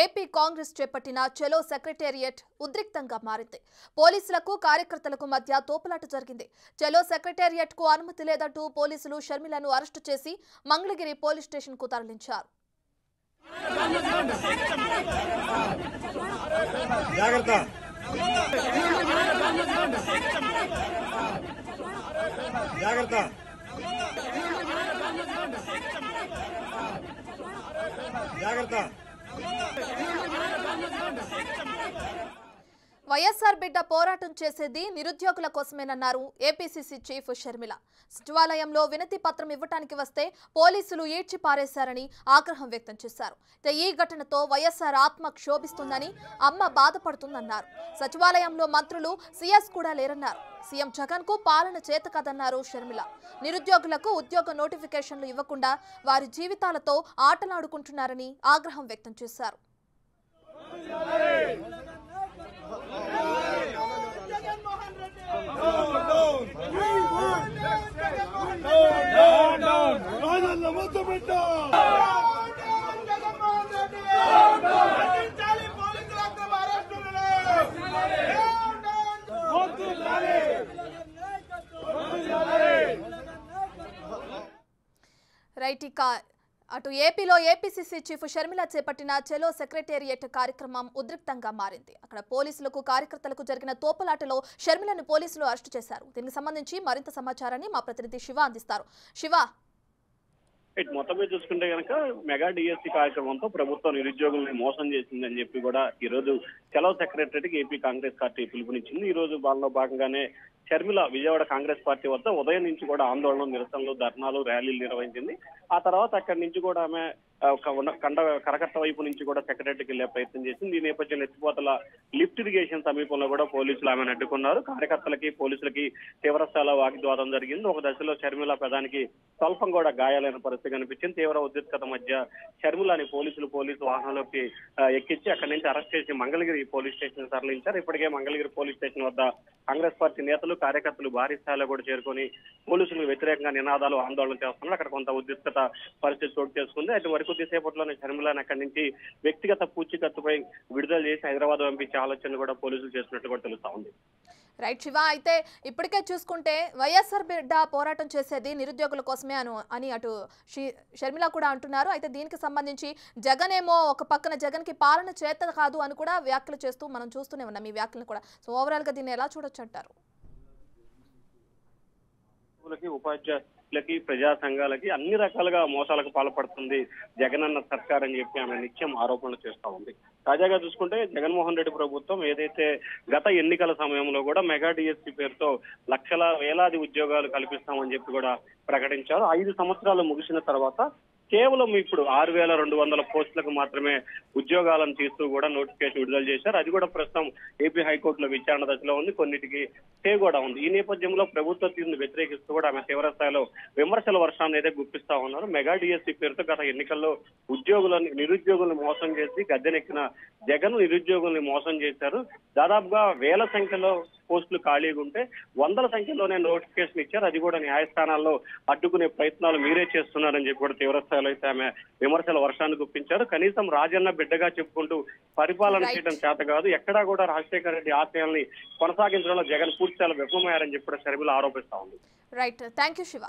AP Congress చేపట్టిన చలో secretariat ఉద్రిక్తంగా మారింది. పోలీసులకు కార్యకర్తలకు మధ్య తోపులాట జరిగింది. చలో సెక్రటేరియట్ కు అనుమతి లేదంటూ పోలీసులు షర్మిలను అరెస్టు చేసి మంగళగిరి పోలీస్ స్టేషన్ కు తరలించారు. వైఎస్ఆర్ బిడ్డ పోరాటం చేసేది నిరుద్యోగుల కోసమేనన్నారు ఏపీసీసీ చీఫ్ షర్మిల. సచివాలయంలో వినతి పత్రం ఇవ్వడానికి వస్తే పోలీసులు ఈడ్చి పారేశారని ఆగ్రహం వ్యక్తం చేశారు. ఈ ఘటనతో వైఎస్ఆర్ ఆత్మ క్షోభిస్తుందని, అమ్మ బాధపడుతుందన్నారు. సచివాలయంలో మంత్రులు, సీఎస్ కూడా లేరన్నారు. సీఎం జగన్ కు పాలన చేత కాదన్నారు షర్మిల. నిరుద్యోగులకు ఉద్యోగ నోటిఫికేషన్లు ఇవ్వకుండా వారి జీవితాలతో ఆటలాడుకుంటున్నారని ఆగ్రహం వ్యక్తం చేశారు. రైట్, ఇక అటు ఏపీలో ఏపీసీసీ చీఫ్ షర్మిల చేపట్టిన చలో సెక్రటేరియట్ కార్యక్రమం ఉద్రిక్తంగా మారింది. అక్కడ పోలీసులకు కార్యకర్తలకు జరిగిన తోపులాటలో షర్మిలను పోలీసులు అరెస్టు చేశారు. దీనికి సంబంధించి మరింత సమాచారాన్ని మా ప్రతినిధి శివ అందిస్తారు. శివ, మొత్తం మీద చూసుకుంటే కనుక మెగా డిఎస్సీ కార్యక్రమంతో ప్రభుత్వం నిరుద్యోగుల్ని మోసం చేసిందని చెప్పి కూడా ఈ రోజు చలో సెక్రటరీకి ఏపీ కాంగ్రెస్ పార్టీ పిలుపునిచ్చింది. ఈ రోజు వాళ్ళలో భాగంగానే షర్మిల విజయవాడ కాంగ్రెస్ పార్టీ వద్ద ఉదయం నుంచి కూడా ఆందోళన, నిరసనలు, ధర్నాలు, ర్యాలీలు నిర్వహించింది. ఆ తర్వాత అక్కడి నుంచి కూడా ఆమె కరకట్ట వైపు నుంచి కూడా సెక్రటరీకి వెళ్లే ప్రయత్నం చేసింది. ఈ నేపథ్యంలో ఎత్తిపోతల లిఫ్ట్ ఇరిగేషన్ సమీపంలో కూడా పోలీసులు ఆమెను అడ్డుకున్నారు. కార్యకర్తలకి, పోలీసులకి తీవ్రస్థాయిలో వాగ్వివాదం జరిగింది. ఒక దశలో షర్మిల ప్రధానికి స్వల్పం కూడా గాయాలైన పరిస్థితి కనిపించింది. తీవ్ర ఉద్రిక్తత మధ్య షర్మిలని పోలీసు వాహనంలోకి ఎక్కించి అక్కడి నుంచి అరెస్ట్ చేసి మంగళగిరి పోలీస్ స్టేషన్ తరలించారు. ఇప్పటికే మంగళగిరి పోలీస్ స్టేషన్ వద్ద కాంగ్రెస్ పార్టీ నేతలు, కార్యకర్తలు భారీ స్థాయిలో కూడా చేరుకొని పోలీసులకు వ్యతిరేకంగా నినాదాలు, ఆందోళన చేస్తున్నారు. అక్కడ కొంత ఉద్రిక్తత పరిస్థితి చోటు చేసుకుంది. అయితే మరి కొద్దిసేపట్లోనే షర్మిలని అక్కడి నుంచి వ్యక్తిగత పూచీకత్తుపై విడుదల చేసి హైదరాబాద్ పంపించే ఆలోచన కూడా పోలీసులు చేస్తున్నట్టు కూడా తెలుస్తా ఉంది. రైట్ శివ, అయితే ఇప్పటికే చూసుకుంటే వైఎస్ఆర్ బిడ్డ పోరాటం చేసేది నిరుద్యోగుల కోసమే అని అటు షర్మిల కూడా అంటున్నారు. అయితే దీనికి సంబంధించి జగన్ ఏమో ఒక పక్కన జగన్ కి పాలన చేత కాదు అని కూడా వ్యాఖ్యలు చేస్తూ మనం చూస్తూనే ఉన్నాం ఈ వ్యాఖ్యలను కూడా. సో ఓవరాల్ గా దీన్ని ఎలా చూడొచ్చు అంటారు? ఉపాధ్యాయులకి, ప్రజా సంఘాలకి అన్ని రకాలుగా మోసాలకు పాల్పడుతుంది జగనన్న సర్కార్ అని చెప్పి ఆమె నిత్యం ఆరోపణలు చేస్తా ఉంది. తాజాగా చూసుకుంటే జగన్మోహన్ రెడ్డి ప్రభుత్వం ఏదైతే గత ఎన్నికల సమయంలో కూడా మెగా డిఎస్సీ పేరుతో లక్షల వేలాది ఉద్యోగాలు కల్పిస్తామని చెప్పి కూడా ప్రకటించారు. 5 సంవత్సరాలు ముగిసిన తర్వాత కేవలం ఇప్పుడు 6,200 పోస్టులకు మాత్రమే ఉద్యోగాలను తీస్తూ కూడా నోటిఫికేషన్ విడుదల చేశారు. అది కూడా ప్రస్తుతం ఏపీ హైకోర్టులో విచారణ దశలో ఉంది. కొన్నిటికి స్టే కూడా ఉంది. ఈ నేపథ్యంలో ప్రభుత్వ తీరును వ్యతిరేకిస్తూ కూడా ఆమె తీవ్ర స్థాయిలో విమర్శల వర్షాన్ని అయితే గుప్పిస్తా ఉన్నారు. మెగా డిఎస్సీ పేరుతో గత ఎన్నికల్లో నిరుద్యోగులను మోసం చేసి గద్దెనెక్కిన జగన్ నిరుద్యోగుల్ని మోసం చేశారు. దాదాపుగా వేల సంఖ్యలో పోస్టులు ఖాళీగా ఉంటే వందల సంఖ్యలోనే నోటిఫికేషన్ ఇచ్చారు. అది కూడా న్యాయస్థానాల్లో అడ్డుకునే ప్రయత్నాలు మీరే చేస్తున్నారని చెప్పి కూడా తీవ్ర స్థాయిలో అయితే ఆమె విమర్శల వర్షాన్ని గుప్పించారు. కనీసం రాజన్న బిడ్డగా చెప్పుకుంటూ పరిపాలన చేయడం చేత కాదు, ఎక్కడా కూడా రాజశేఖర రెడ్డి ఆశయాల్ని కొనసాగించడంలో జగన్ పూర్తి స్థాయిలో విఫలమయ్యారని చెప్పి కూడా షర్మిల ఆరోపిస్తా ఉంది. Right, thank you Shiva.